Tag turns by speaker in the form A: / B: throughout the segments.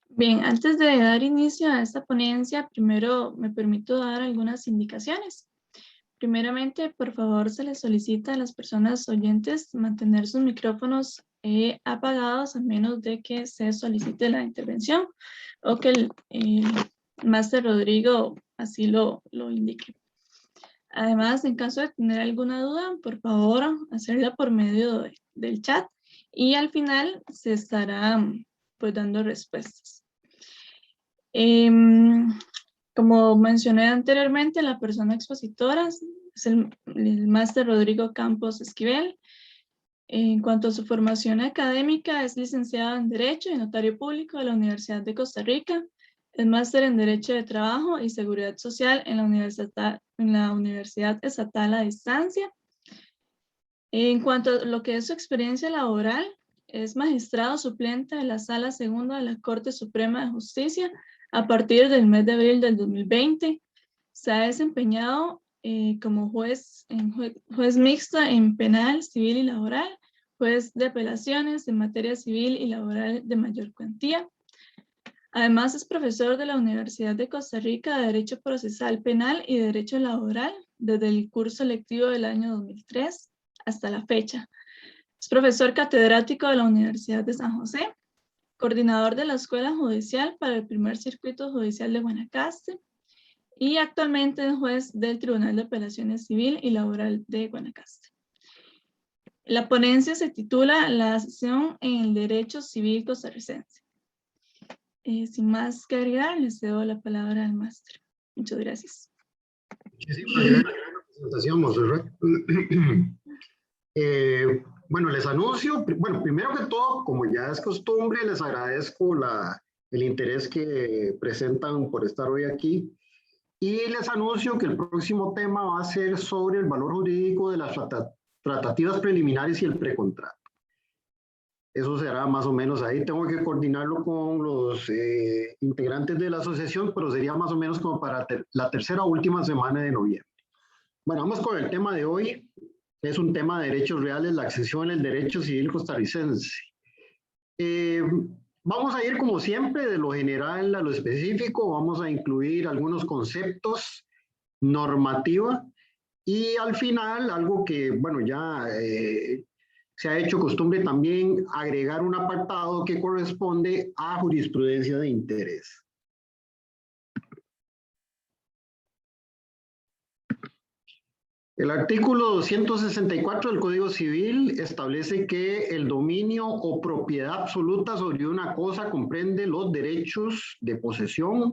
A: Bien, antes de dar inicio a esta ponencia, primero me permito dar algunas indicaciones. Primeramente, por favor, se les solicita a las personas oyentes mantener sus micrófonos apagados a menos de que se solicite la intervención o que el máster Rodrigo así lo indique. Además, en caso de tener alguna duda, por favor, hacerla por medio del chat y al final se estará pues dando respuestas. Como mencioné anteriormente, la persona expositora es el máster Rodrigo Campos Esquivel. En cuanto a su formación académica, es licenciado en Derecho y Notario Público de la Universidad de Costa Rica. Es máster en Derecho de Trabajo y Seguridad Social en la Universidad Estatal a Distancia. En cuanto a lo que es su experiencia laboral, es magistrado suplente de la Sala Segunda de la Corte Suprema de Justicia a partir del mes de abril del 2020. Se ha desempeñado como juez mixto en penal, civil y laboral, juez de apelaciones en materia civil y laboral de mayor cuantía. Además, es profesor de la Universidad de Costa Rica de Derecho Procesal Penal y Derecho Laboral desde el curso lectivo del año 2003 hasta la fecha. Es profesor catedrático de la Universidad de San José, coordinador de la Escuela Judicial para el Primer Circuito Judicial de Guanacaste y actualmente es juez del Tribunal de Apelaciones Civil y Laboral de Guanacaste. La ponencia se titula La sesión en el Derecho Civil Costarricense. Sin más que agregar, les cedo la palabra al máster. Muchas gracias.
B: Muchísimas gracias por la presentación, Monserrat. Bueno, les anuncio, bueno, primero que todo, como ya es costumbre, les agradezco el interés que presentan por estar hoy aquí. Y les anuncio que el próximo tema va a ser sobre el valor jurídico de las tratativas preliminares y el precontrato. Eso será más o menos ahí. Tengo que coordinarlo con los integrantes de la asociación, pero sería más o menos como para la tercera o última semana de noviembre. Bueno, vamos con el tema de hoy. Es un tema de derechos reales, la accesión en el derecho civil costarricense. Vamos a ir como siempre de lo general a lo específico. Vamos a incluir algunos conceptos, normativa y al final algo que, bueno, ya se ha hecho costumbre también agregar un apartado que corresponde a jurisprudencia de interés. El artículo 264 del Código Civil establece que el dominio o propiedad absoluta sobre una cosa comprende los derechos de posesión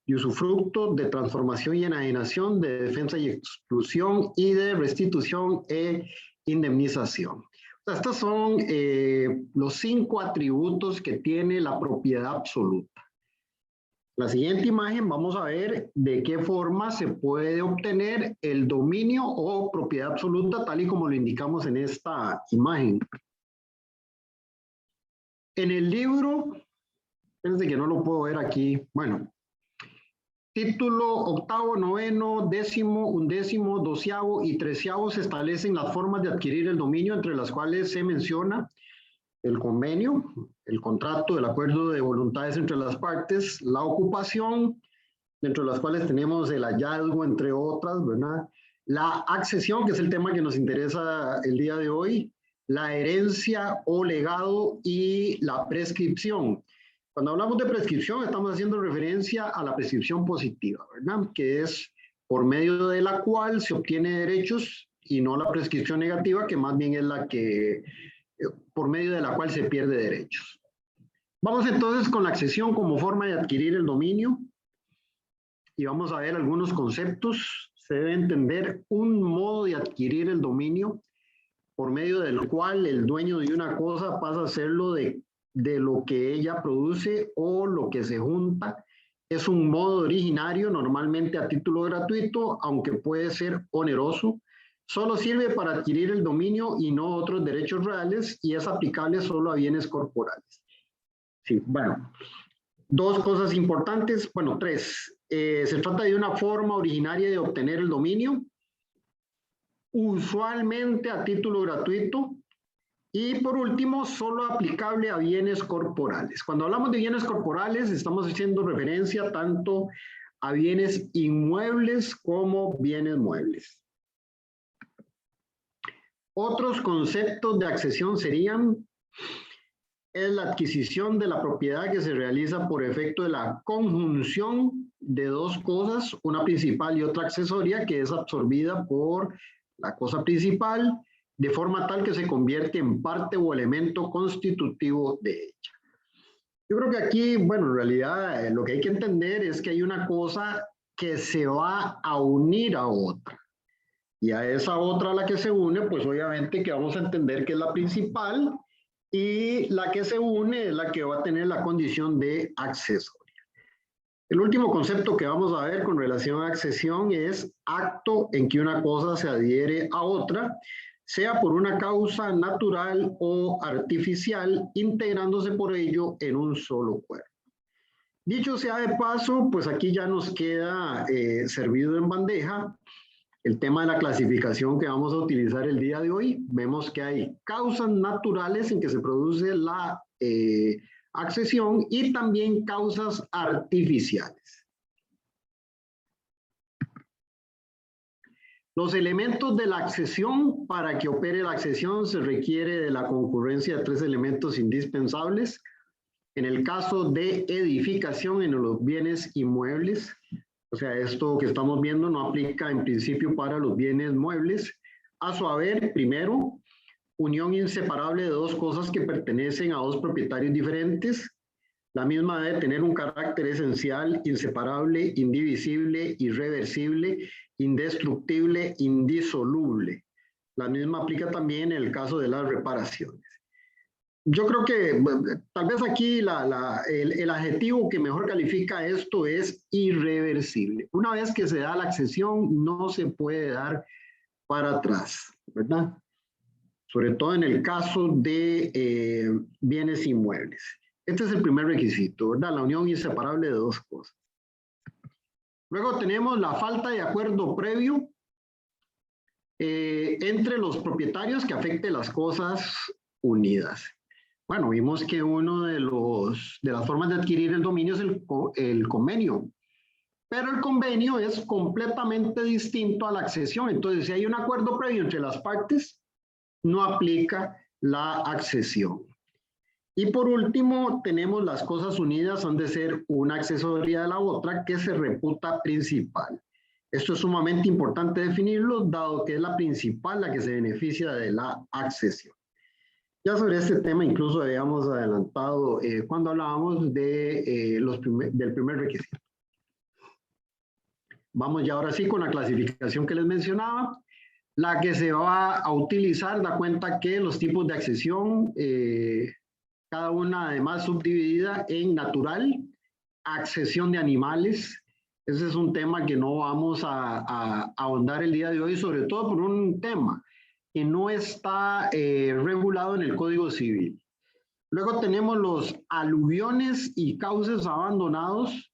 B: y usufructo, de transformación y enajenación, de defensa y exclusión y de restitución e indemnización. Estos son los 5 atributos que tiene la propiedad absoluta. La siguiente imagen vamos a ver de qué forma se puede obtener el dominio o propiedad absoluta tal y como lo indicamos en esta imagen. En el libro, fíjense que no lo puedo ver aquí, bueno, título octavo, noveno, décimo, undécimo, doceavo y treceavo se establecen las formas de adquirir el dominio, entre las cuales se menciona el convenio, el contrato, el acuerdo de voluntades entre las partes, la ocupación, dentro de las cuales tenemos el hallazgo, entre otras, ¿verdad? La accesión, que es el tema que nos interesa el día de hoy, la herencia o legado y la prescripción. Cuando hablamos de prescripción, estamos haciendo referencia a la prescripción positiva, ¿verdad? Que es por medio de la cual se obtiene derechos y no la prescripción negativa, que más bien es la que, por medio de la cual se pierde derechos. Vamos entonces con la accesión como forma de adquirir el dominio y vamos a ver algunos conceptos. Se debe entender un modo de adquirir el dominio por medio del cual el dueño de una cosa pasa a serlo de lo que ella produce o lo que se junta. Es un modo originario, normalmente a título gratuito, aunque puede ser oneroso. Solo sirve para adquirir el dominio y no otros derechos reales y es aplicable solo a bienes corporales. Sí, bueno, 2 cosas importantes, bueno, 3. Se trata de una forma originaria de obtener el dominio, usualmente a título gratuito. Y por último, solo aplicable a bienes corporales. Cuando hablamos de bienes corporales, estamos haciendo referencia tanto a bienes inmuebles como bienes muebles. Otros conceptos de accesión serían es la adquisición de la propiedad que se realiza por efecto de la conjunción de dos cosas, una principal y otra accesoria, que es absorbida por la cosa principal, de forma tal que se convierte en parte o elemento constitutivo de ella. Yo creo que aquí, bueno, en realidad lo que hay que entender es que hay una cosa que se va a unir a otra. Y a esa otra a la que se une, pues obviamente que vamos a entender que es la principal, y la que se une es la que va a tener la condición de accesoria. El último concepto que vamos a ver con relación a accesión es acto en que una cosa se adhiere a otra, sea por una causa natural o artificial, integrándose por ello en un solo cuerpo. Dicho sea de paso, pues aquí ya nos queda servido en bandeja el tema de la clasificación que vamos a utilizar el día de hoy. Vemos que hay causas naturales en que se produce la accesión y también causas artificiales. Los elementos de la accesión: para que opere la accesión se requiere de la concurrencia de tres elementos indispensables. En el caso de edificación en los bienes inmuebles, o sea, esto que estamos viendo no aplica en principio para los bienes muebles. A su haber, primero, unión inseparable de dos cosas que pertenecen a dos propietarios diferentes. La misma debe tener un carácter esencial, inseparable, indivisible, irreversible, indestructible, indisoluble. La misma aplica también en el caso de las reparaciones. Yo creo que tal vez aquí el adjetivo que mejor califica esto es irreversible. Una vez que se da la accesión, no se puede dar para atrás, ¿verdad? Sobre todo en el caso de bienes inmuebles. Este es el primer requisito, ¿verdad? La unión inseparable de dos cosas. Luego tenemos la falta de acuerdo previo entre los propietarios que afecte las cosas unidas. Bueno, vimos que uno de las formas de adquirir el dominio es el convenio, pero el convenio es completamente distinto a la accesión. Entonces, si hay un acuerdo previo entre las partes, no aplica la accesión. Y por último, tenemos las cosas unidas, han de ser una accesoria de la otra que se reputa principal. Esto es sumamente importante definirlo, dado que es la principal la que se beneficia de la accesión. Ya sobre este tema incluso habíamos adelantado cuando hablábamos de, del primer requisito. Vamos ya ahora sí con la clasificación que les mencionaba. La que se va a utilizar da cuenta que los tipos de accesión, cada una además subdividida en natural, accesión de animales. Ese es un tema que no vamos a ahondar el día de hoy, sobre todo por un tema que no está regulado en el Código Civil. Luego tenemos los aluviones y cauces abandonados.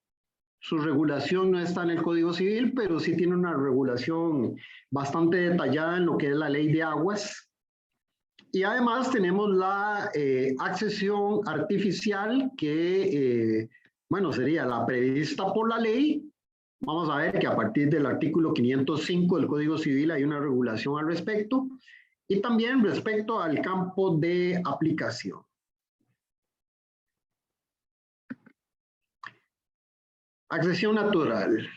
B: Su regulación no está en el Código Civil, pero sí tiene una regulación bastante detallada en lo que es la Ley de Aguas. Y además tenemos la accesión artificial que, bueno, sería la prevista por la ley. Vamos a ver que a partir del artículo 505 del Código Civil hay una regulación al respecto, y también respecto al campo de aplicación. Accesión natural.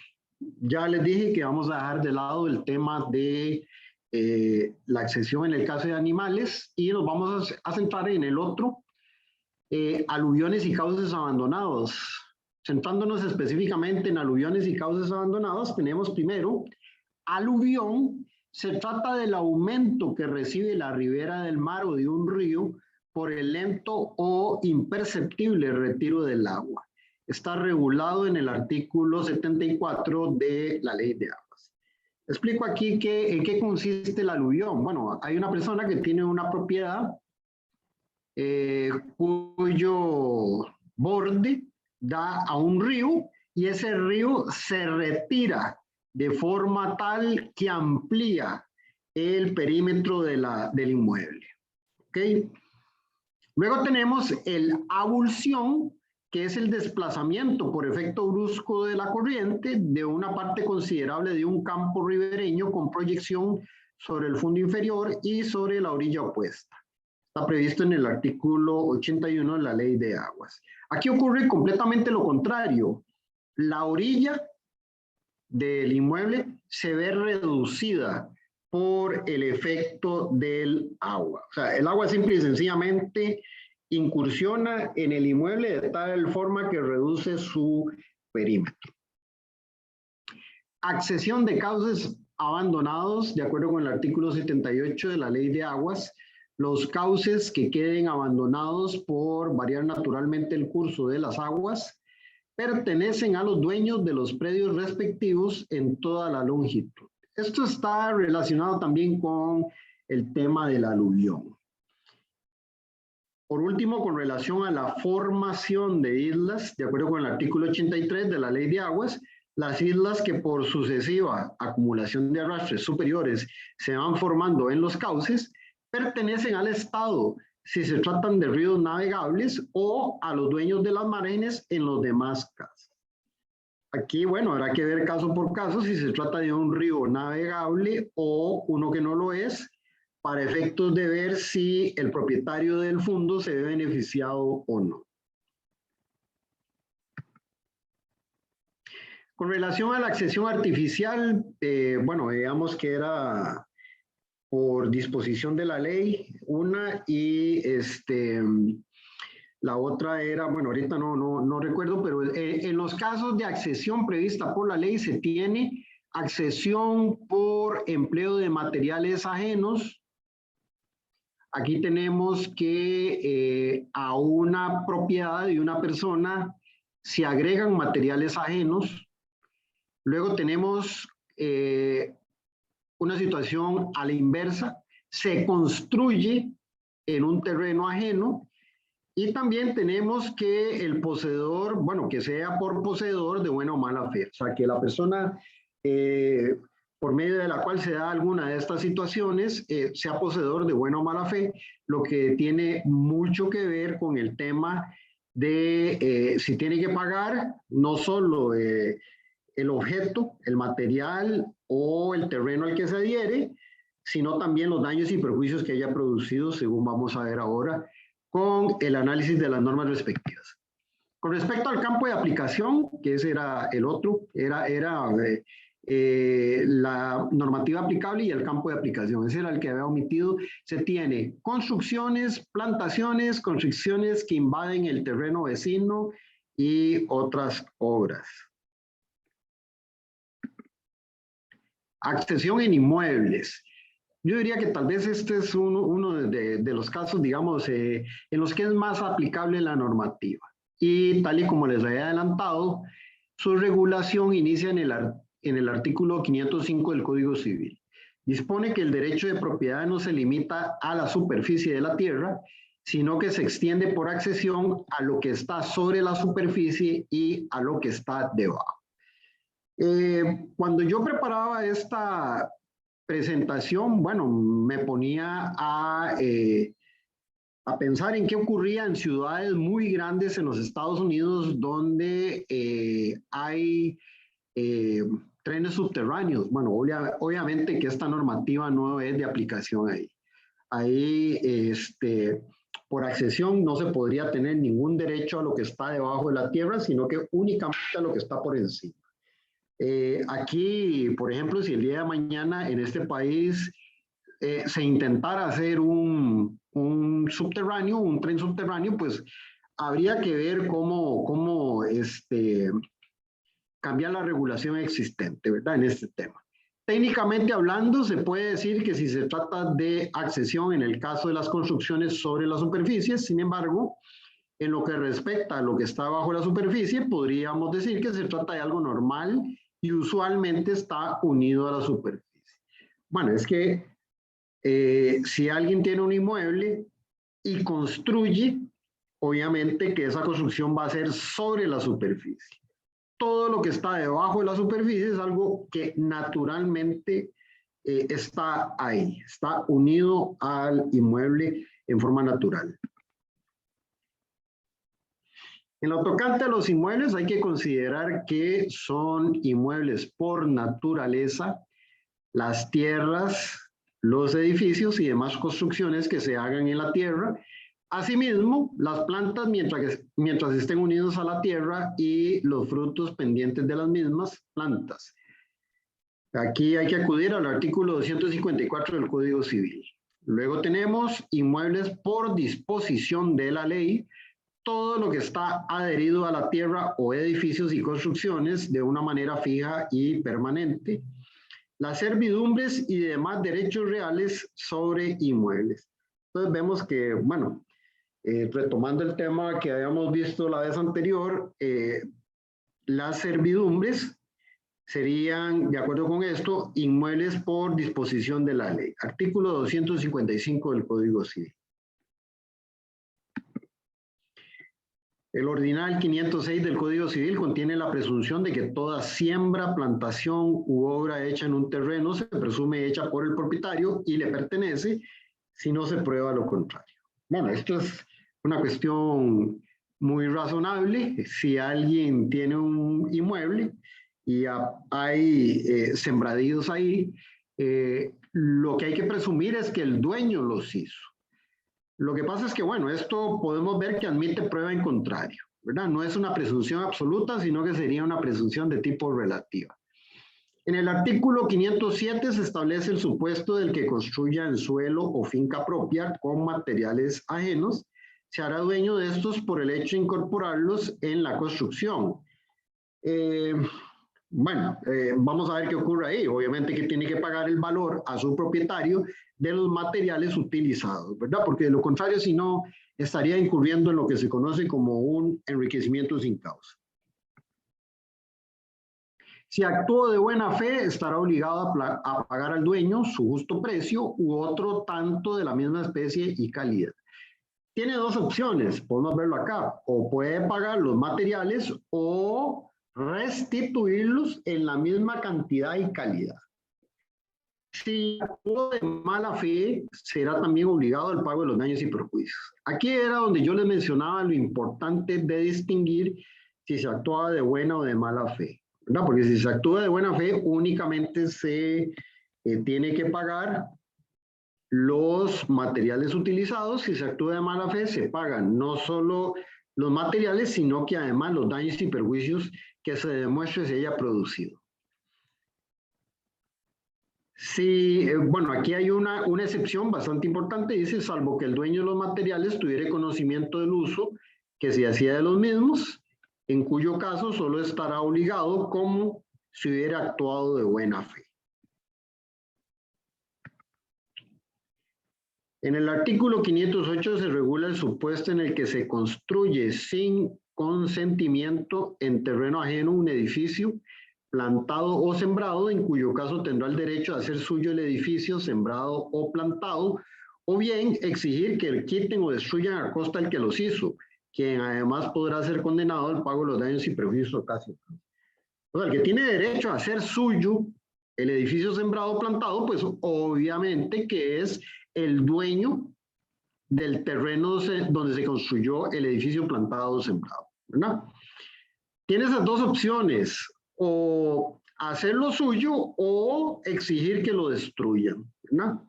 B: Ya les dije que vamos a dejar de lado el tema de la accesión en el caso de animales y nos vamos a centrar en el otro, aluviones y cauces abandonados. Centrándonos específicamente en aluviones y cauces abandonados, tenemos primero, aluvión. Se trata del aumento que recibe la ribera del mar o de un río por el lento o imperceptible retiro del agua. Está regulado en el artículo 74 de la Ley de Aguas. Explico aquí en qué consiste el aluvión. Bueno, hay una persona que tiene una propiedad cuyo borde da a un río y ese río se retira de forma tal que amplía el perímetro del inmueble. ¿Ok? Luego tenemos el abulsión, que es el desplazamiento por efecto brusco de la corriente de una parte considerable de un campo ribereño con proyección sobre el fondo inferior y sobre la orilla opuesta. Está previsto en el artículo 81 de la Ley de Aguas. Aquí ocurre completamente lo contrario. La orilla del inmueble se ve reducida por el efecto del agua. O sea, el agua simple y sencillamente incursiona en el inmueble de tal forma que reduce su perímetro. Accesión de cauces abandonados, de acuerdo con el artículo 78 de la Ley de Aguas, los cauces que queden abandonados por variar naturalmente el curso de las aguas pertenecen a los dueños de los predios respectivos en toda la longitud. Esto está relacionado también con el tema del aluvión. Por último, con relación a la formación de islas, de acuerdo con el artículo 83 de la Ley de Aguas, las islas que por sucesiva acumulación de arrastres superiores se van formando en los cauces pertenecen al Estado si se tratan de ríos navegables o a los dueños de las márgenes en los demás casos. Aquí, bueno, habrá que ver caso por caso si se trata de un río navegable o uno que no lo es, para efectos de ver si el propietario del fondo se ve beneficiado o no. Con relación a la accesión artificial, bueno, digamos que era por disposición de la ley, una, y la otra era, bueno, ahorita no recuerdo, pero en los casos de accesión prevista por la ley se tiene accesión por empleo de materiales ajenos. Aquí tenemos que a una propiedad de una persona se agregan materiales ajenos. Luego tenemos una situación a la inversa, se construye en un terreno ajeno, y también tenemos que el poseedor, bueno, que sea por poseedor de buena o mala fe, o sea, que la persona por medio de la cual se da alguna de estas situaciones sea poseedor de buena o mala fe, lo que tiene mucho que ver con el tema de si tiene que pagar no solo el objeto, el material o el terreno al que se adhiere, sino también los daños y perjuicios que haya producido, según vamos a ver ahora, con el análisis de las normas respectivas. Con respecto al campo de aplicación, que ese era el otro, era la normativa aplicable y el campo de aplicación, ese era el que había omitido. Se tiene construcciones, plantaciones, construcciones que invaden el terreno vecino y otras obras. Accesión en inmuebles. Yo diría que tal vez este es uno de los casos, digamos, en los que es más aplicable la normativa. Y tal y como les había adelantado, su regulación inicia en el artículo 505 del Código Civil. Dispone que el derecho de propiedad no se limita a la superficie de la tierra, sino que se extiende por accesión a lo que está sobre la superficie y a lo que está debajo. Cuando yo preparaba esta presentación, bueno, me ponía a pensar en qué ocurría en ciudades muy grandes en los Estados Unidos donde hay trenes subterráneos. Bueno, obviamente que esta normativa no es de aplicación ahí. Ahí, por accesión no se podría tener ningún derecho a lo que está debajo de la tierra, sino que únicamente a lo que está por encima. Aquí, por ejemplo, si el día de mañana en este país se intentara hacer un subterráneo, un tren subterráneo, pues habría que ver cómo cambiar la regulación existente, ¿verdad? En este tema. Técnicamente hablando, se puede decir que si se trata de accesión en el caso de las construcciones sobre la superficie, sin embargo, en lo que respecta a lo que está bajo la superficie, podríamos decir que se trata de algo normal y usualmente está unido a la superficie. Bueno, es que si alguien tiene un inmueble y construye, obviamente que esa construcción va a ser sobre la superficie. Todo lo que está debajo de la superficie es algo que naturalmente está ahí, está unido al inmueble en forma natural. En lo tocante a los inmuebles, hay que considerar que son inmuebles por naturaleza las tierras, los edificios y demás construcciones que se hagan en la tierra. Asimismo, las plantas mientras estén unidos a la tierra y los frutos pendientes de las mismas plantas. Aquí hay que acudir al artículo 254 del Código Civil. Luego tenemos inmuebles por disposición de la ley, todo lo que está adherido a la tierra o edificios y construcciones de una manera fija y permanente. Las servidumbres y demás derechos reales sobre inmuebles. Entonces vemos que, bueno, retomando el tema que habíamos visto la vez anterior, las servidumbres serían, de acuerdo con esto, inmuebles por disposición de la ley. Artículo 255 del Código Civil. El ordinal 506 del Código Civil contiene la presunción de que toda siembra, plantación u obra hecha en un terreno se presume hecha por el propietario y le pertenece si no se prueba lo contrario. Bueno, esto es una cuestión muy razonable. Si alguien tiene un inmueble y hay sembradíos ahí, lo que hay que presumir es que el dueño los hizo. Lo que pasa es que, bueno, esto podemos ver que admite prueba en contrario, ¿verdad? No es una presunción absoluta, sino que sería una presunción de tipo relativa. En el artículo 507 se establece el supuesto del que construya en suelo o finca propia con materiales ajenos, se hará dueño de estos por el hecho de incorporarlos en la construcción. Vamos a ver qué ocurre ahí. Obviamente que tiene que pagar el valor a su propietario de los materiales utilizados, ¿verdad? Porque de lo contrario, si no, estaría incurriendo en lo que se conoce como un enriquecimiento sin causa. Si actuó de buena fe, estará obligado a pagar al dueño su justo precio u otro tanto de la misma especie y calidad. Tiene dos opciones, podemos verlo acá, o puede pagar los materiales o restituirlos en la misma cantidad y calidad. Si actuó de mala fe, será también obligado al pago de los daños y perjuicios. Aquí era donde yo les mencionaba lo importante de distinguir si se actuaba de buena o de mala fe, ¿verdad? Porque si se actúa de buena fe, únicamente se tiene que pagar los materiales utilizados. Si se actúa de mala fe, se pagan no solo los materiales, sino que además los daños y perjuicios que se demuestre se haya producido. Sí, bueno, aquí hay una excepción bastante importante, dice, salvo que el dueño de los materiales tuviera conocimiento del uso que se hacía de los mismos, en cuyo caso solo estará obligado como si hubiera actuado de buena fe. En el artículo 508 se regula el supuesto en el que se construye sin consentimiento en terreno ajeno un edificio plantado o sembrado, en cuyo caso tendrá el derecho a hacer suyo el edificio sembrado o plantado, o bien exigir que quiten o destruyan a costa del que los hizo, quien además podrá ser condenado al pago de los daños y perjuicios ocasionados. O sea, el que tiene derecho a hacer suyo el edificio sembrado o plantado, pues obviamente que es el dueño del terreno donde se construyó el edificio plantado o sembrado, ¿verdad? Tiene esas dos opciones, o hacer lo suyo o exigir que lo destruyan, ¿verdad?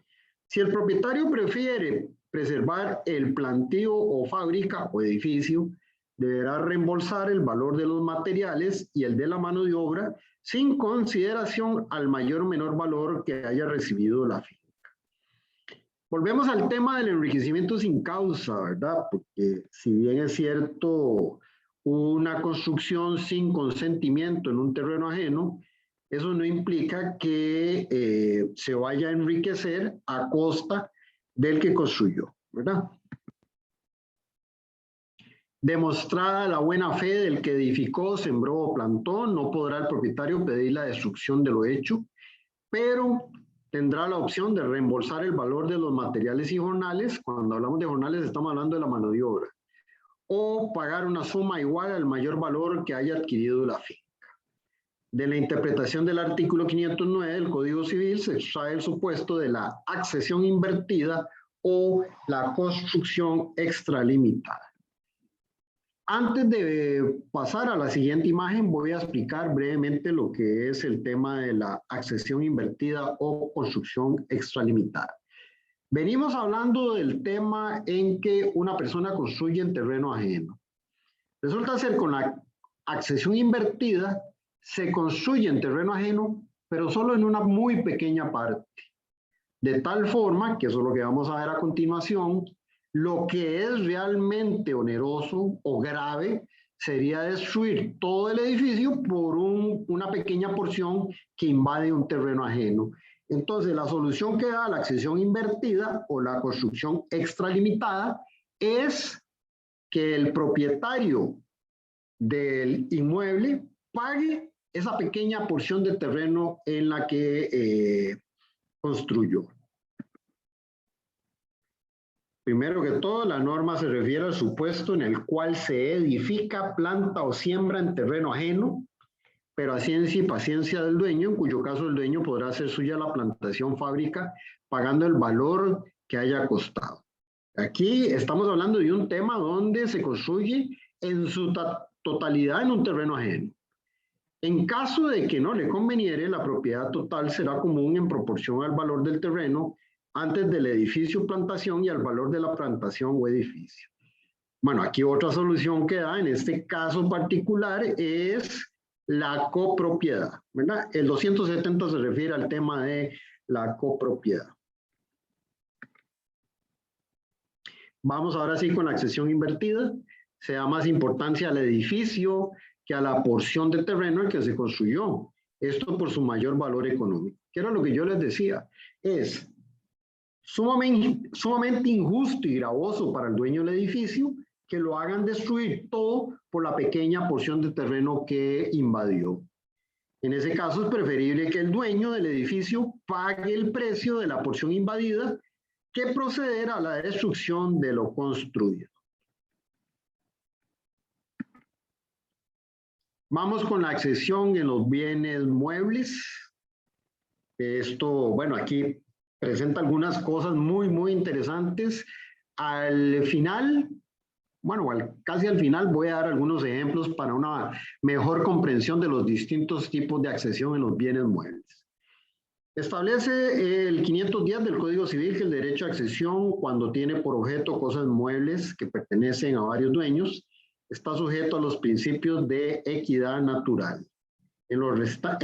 B: Si el propietario prefiere preservar el plantío o fábrica o edificio, deberá reembolsar el valor de los materiales y el de la mano de obra sin consideración al mayor o menor valor que haya recibido la finca. Volvemos al tema del enriquecimiento sin causa, ¿verdad? Porque si bien es cierto, una construcción sin consentimiento en un terreno ajeno, eso no implica que se vaya a enriquecer a costa del que construyó, ¿verdad? Demostrada la buena fe del que edificó, sembró o plantó, no podrá el propietario pedir la destrucción de lo hecho, pero tendrá la opción de reembolsar el valor de los materiales y jornales. Cuando hablamos de jornales estamos hablando de la mano de obra, o pagar una suma igual al mayor valor que haya adquirido la finca. De la interpretación del artículo 509 del Código Civil se extrae el supuesto de la accesión invertida o la construcción extralimitada. Antes de pasar a la siguiente imagen, voy a explicar brevemente lo que es el tema de la accesión invertida o construcción extralimitada. Venimos hablando del tema en que una persona construye en terreno ajeno. Resulta ser con la accesión invertida, se construye en terreno ajeno, pero solo en una muy pequeña parte. De tal forma, que eso es lo que vamos a ver a continuación, lo que es realmente oneroso o grave sería destruir todo el edificio por una pequeña porción que invade un terreno ajeno. Entonces, la solución que da la accesión invertida o la construcción extralimitada es que el propietario del inmueble pague esa pequeña porción de terreno en la que construyó. Primero que todo, la norma se refiere al supuesto en el cual se edifica, planta o siembra en terreno ajeno, pero a ciencia y paciencia del dueño, en cuyo caso el dueño podrá hacer suya la plantación fábrica pagando el valor que haya costado. Aquí estamos hablando de un tema donde se construye en su totalidad en un terreno ajeno. En caso de que no le conveniere, la propiedad total será común en proporción al valor del terreno antes del edificio plantación y al valor de la plantación o edificio. Bueno, aquí otra solución que da en este caso particular es la copropiedad, ¿verdad? El 270 se refiere al tema de la copropiedad. Vamos ahora sí con la accesión invertida. Se da más importancia al edificio que a la porción de terreno en que se construyó. Esto por su mayor valor económico. ¿Qué era lo que yo les decía? Es sumamente injusto y gravoso para el dueño del edificio que lo hagan destruir todo por la pequeña porción de terreno que invadió. En ese caso es preferible que el dueño del edificio pague el precio de la porción invadida que proceder a la destrucción de lo construido. Vamos con la accesión en los bienes muebles. Esto, bueno, aquí presenta algunas cosas muy interesantes. Al final, bueno, casi al final voy a dar algunos ejemplos para una mejor comprensión de los distintos tipos de accesión en los bienes muebles. Establece el 510 del Código Civil que el derecho a accesión, cuando tiene por objeto cosas muebles que pertenecen a varios dueños, está sujeto a los principios de equidad natural. En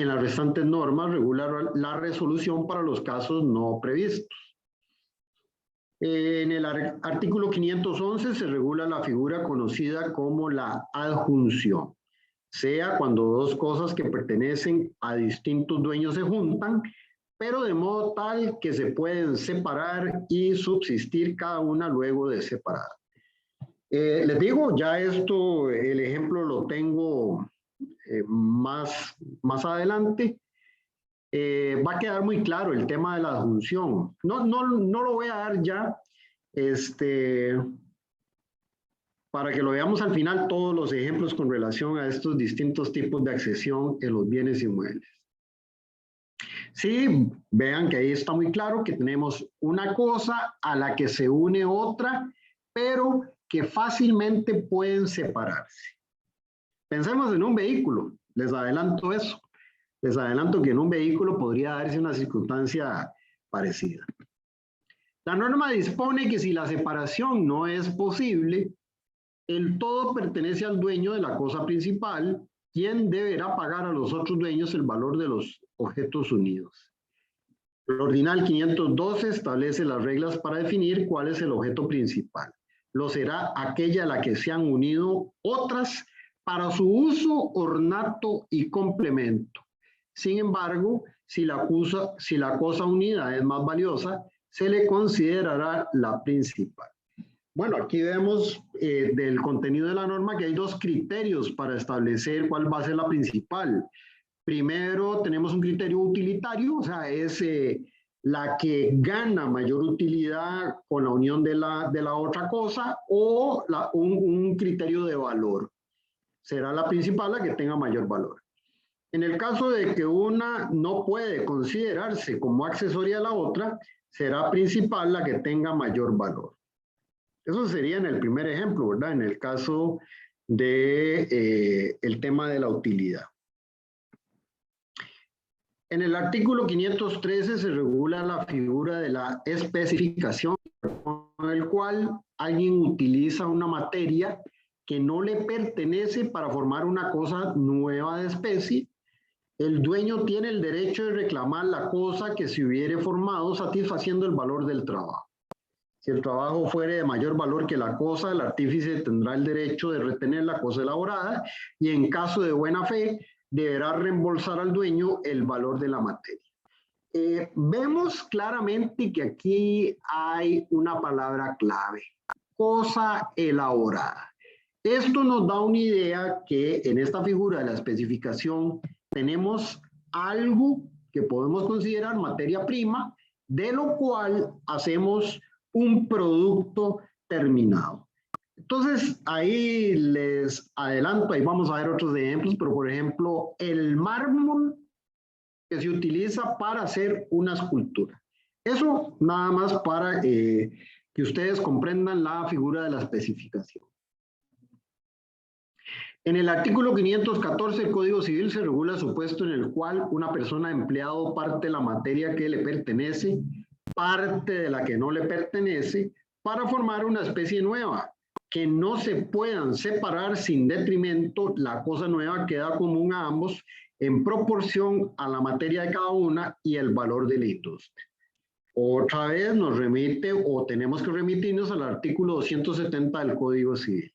B: las restantes normas regula la resolución para los casos no previstos. En el artículo 511 se regula la figura conocida como la adjunción, sea cuando dos cosas que pertenecen a distintos dueños se juntan, pero de modo tal que se pueden separar y subsistir cada una luego de separada. Les digo, ya esto, el ejemplo lo tengo más adelante. Va a quedar muy claro el tema de la adjunción. No lo voy a dar ya, para que lo veamos al final todos los ejemplos con relación a estos distintos tipos de accesión en los bienes inmuebles. Sí, vean que ahí está muy claro que tenemos una cosa a la que se une otra, pero que fácilmente pueden separarse. Pensemos en un vehículo, les adelanto eso. Les adelanto que en un vehículo podría darse una circunstancia parecida. La norma dispone que si la separación no es posible, el todo pertenece al dueño de la cosa principal, quien deberá pagar a los otros dueños el valor de los objetos unidos. El ordinal 512 establece las reglas para definir cuál es el objeto principal. Lo será aquella a la que se han unido otras para su uso, ornato y complemento. Sin embargo, si la cosa unida es más valiosa, se le considerará la principal. Bueno, aquí vemos del contenido de la norma que hay dos criterios para establecer cuál va a ser la principal. Primero, tenemos un criterio utilitario, o sea, es la que gana mayor utilidad con la unión de la otra cosa, o un criterio de valor. Será la principal la que tenga mayor valor. En el caso de que una no puede considerarse como accesoria a la otra, será principal la que tenga mayor valor. Eso sería en el primer ejemplo, ¿verdad? En el caso de el tema de la utilidad. En el artículo 513 se regula la figura de la especificación, con el cual alguien utiliza una materia que no le pertenece para formar una cosa nueva de especie. El dueño tiene el derecho de reclamar la cosa que se hubiere formado satisfaciendo el valor del trabajo. Si el trabajo fuere de mayor valor que la cosa, el artífice tendrá el derecho de retener la cosa elaborada y en caso de buena fe deberá reembolsar al dueño el valor de la materia. Vemos claramente que aquí hay una palabra clave, cosa elaborada. Esto nos da una idea que en esta figura de la especificación tenemos algo que podemos considerar materia prima, de lo cual hacemos un producto terminado. Entonces, ahí les adelanto, ahí vamos a ver otros ejemplos, pero por ejemplo, el mármol que se utiliza para hacer una escultura. Eso nada más para que ustedes comprendan la figura de la especificación. En el artículo 514 del Código Civil se regula el supuesto en el cual una persona ha empleado parte de la materia que le pertenece, parte de la que no le pertenece, para formar una especie nueva, que no se puedan separar sin detrimento. La cosa nueva queda común a ambos en proporción a la materia de cada una y el valor de la industria. Otra vez nos remite o tenemos que remitirnos al artículo 270 del Código Civil.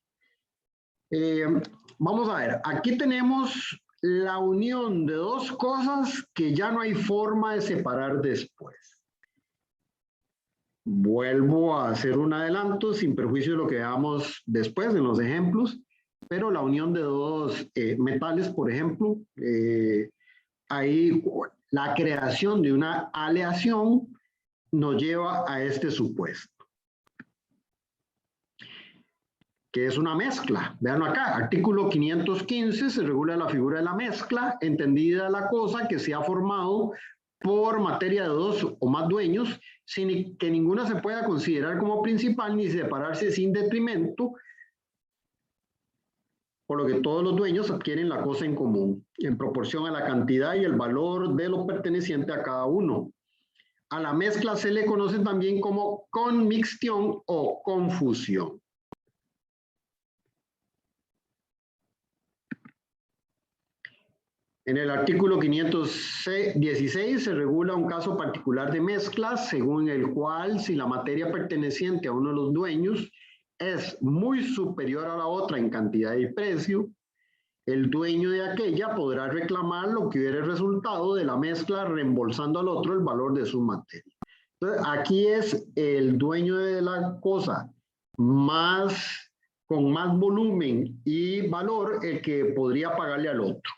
B: Vamos a ver, aquí tenemos la unión de dos cosas que ya no hay forma de separar después. Vuelvo a hacer un adelanto sin perjuicio de lo que veamos después en los ejemplos, pero la unión de dos metales, por ejemplo, ahí la creación de una aleación nos lleva a este supuesto, que es una mezcla. Vean acá, artículo 515 se regula la figura de la mezcla, entendida la cosa que se ha formado por materia de dos o más dueños, sin que ninguna se pueda considerar como principal ni separarse sin detrimento, por lo que todos los dueños adquieren la cosa en común, en proporción a la cantidad y el valor de lo perteneciente a cada uno. A la mezcla se le conoce también como conmixtión o confusión. En el artículo 516 se regula un caso particular de mezcla, según el cual si la materia perteneciente a uno de los dueños es muy superior a la otra en cantidad y precio, el dueño de aquella podrá reclamar lo que hubiera resultado de la mezcla reembolsando al otro el valor de su materia. Entonces, aquí es el dueño de la cosa con más volumen y valor el que podría pagarle al otro.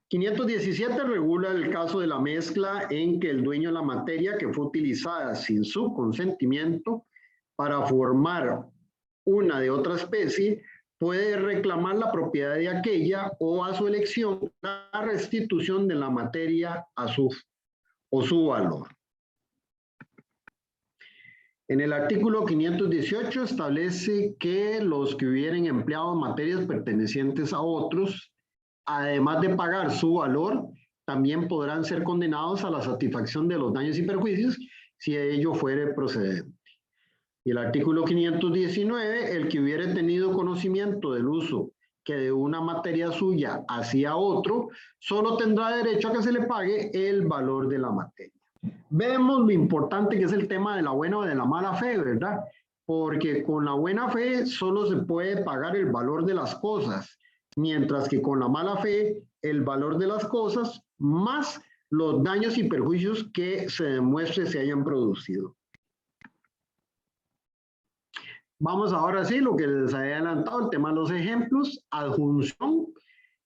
B: 517 regula el caso de la mezcla en que el dueño de la materia que fue utilizada sin su consentimiento para formar una de otra especie puede reclamar la propiedad de aquella o a su elección la restitución de la materia a su valor. En el artículo 518 establece que los que hubieran empleado materias pertenecientes a otros, además de pagar su valor, también podrán ser condenados a la satisfacción de los daños y perjuicios si ello fuere procedente. Y el artículo 519, el que hubiera tenido conocimiento del uso que de una materia suya hacía otro, solo tendrá derecho a que se le pague el valor de la materia. Vemos lo importante que es el tema de la buena o de la mala fe, ¿verdad? Porque con la buena fe solo se puede pagar el valor de las cosas, mientras que con la mala fe el valor de las cosas más los daños y perjuicios que se demuestre se hayan producido. Vamos ahora sí, lo que les había adelantado, el tema de los ejemplos. Adjunción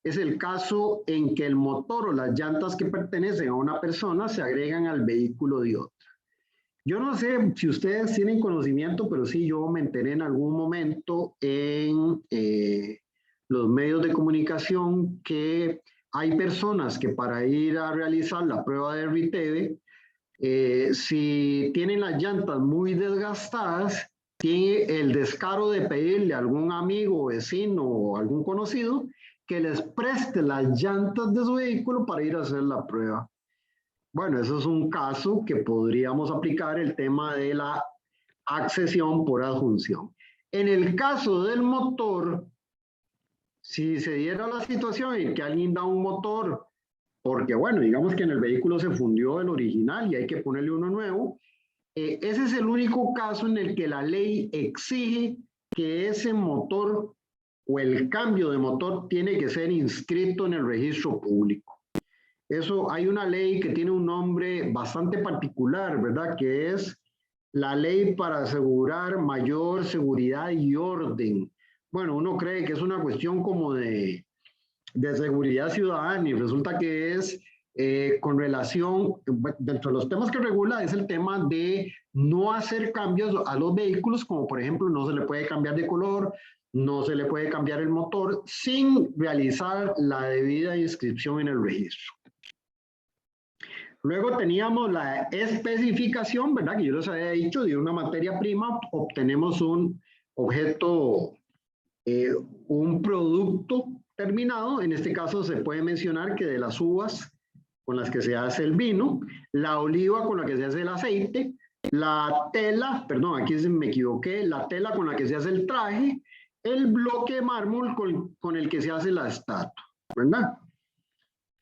B: es el caso en que el motor o las llantas que pertenecen a una persona se agregan al vehículo de otra. Yo no sé si ustedes tienen conocimiento, pero sí yo me enteré en algún momento en los medios de comunicación que hay personas que para ir a realizar la prueba de RITEVE Si tienen las llantas muy desgastadas, tiene el descaro de pedirle a algún amigo, vecino o algún conocido que les preste las llantas de su vehículo para ir a hacer la prueba. Bueno, eso es un caso que podríamos aplicar el tema de la accesión por adjunción. En el caso del motor, si se diera la situación en que alguien da un motor, porque bueno, digamos que en el vehículo se fundió el original y hay que ponerle uno nuevo, ese es el único caso en el que la ley exige que ese motor o el cambio de motor tiene que ser inscrito en el registro público. Eso, hay una ley que tiene un nombre bastante particular, ¿verdad? Que es la ley para asegurar mayor seguridad y orden. Bueno, uno cree que es una cuestión como de seguridad ciudadana y resulta que es con relación, dentro de los temas que regula es el tema de no hacer cambios a los vehículos, como por ejemplo no se le puede cambiar de color, no se le puede cambiar el motor sin realizar la debida inscripción en el registro. Luego teníamos la especificación, ¿verdad? Que yo les había dicho, de una materia prima obtenemos un objeto, un producto terminado. En este caso se puede mencionar que de las uvas con las que se hace el vino, la oliva con la que se hace el aceite, la tela, perdón, aquí me equivoqué, la tela con la que se hace el traje, el bloque de mármol con el que se hace la estatua, ¿verdad?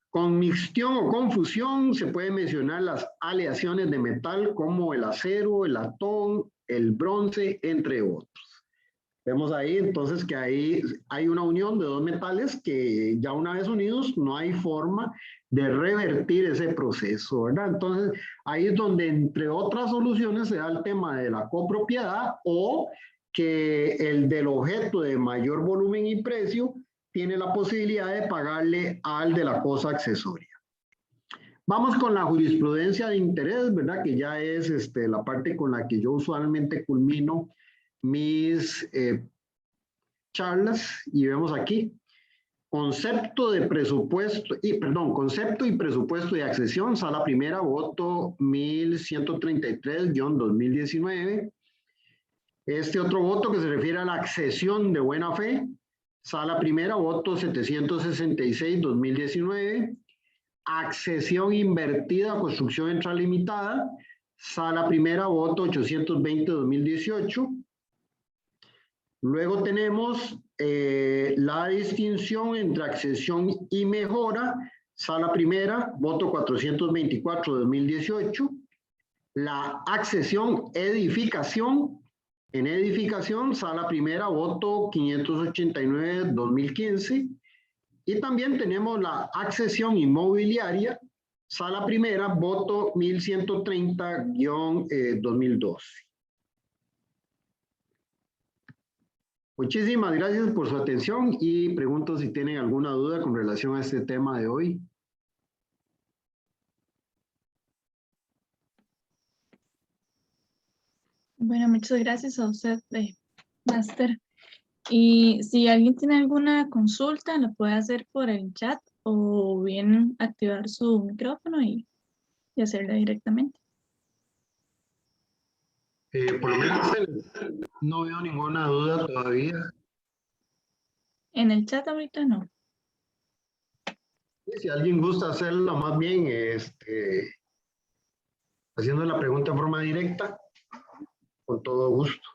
B: Con mixtión o confusión se puede mencionar las aleaciones de metal como el acero, el latón, el bronce, entre otros. Vemos ahí entonces que ahí hay una unión de dos metales que ya una vez unidos no hay forma de revertir ese proceso, ¿verdad? Entonces ahí es donde entre otras soluciones se da el tema de la copropiedad o que el del objeto de mayor volumen y precio tiene la posibilidad de pagarle al de la cosa accesoria. Vamos con la jurisprudencia de interés, ¿verdad? Que ya es la parte con la que yo usualmente culmino mis charlas y vemos aquí concepto de presupuesto concepto y presupuesto de accesión, sala primera, voto 1133-2019. Este otro voto que se refiere a la accesión de buena fe, sala primera, voto 766-2019. Accesión invertida a construcción intralimitada, sala primera, voto 820-2018. Luego tenemos la distinción entre accesión y mejora, sala primera, voto 424-2018. La accesión edificación, en edificación, sala primera, voto 589-2015. Y también tenemos la accesión inmobiliaria, sala primera, voto 1130-2012. Muchísimas gracias por su atención y pregunto si tienen alguna duda con relación a este tema de hoy.
A: Bueno, muchas gracias a usted, máster. Y si alguien tiene alguna consulta, lo puede hacer por el chat o bien activar su micrófono y hacerla directamente.
B: Por lo menos no veo ninguna duda todavía.
A: En el chat ahorita no.
B: Si alguien gusta hacerlo más bien haciendo la pregunta en forma directa, con todo gusto.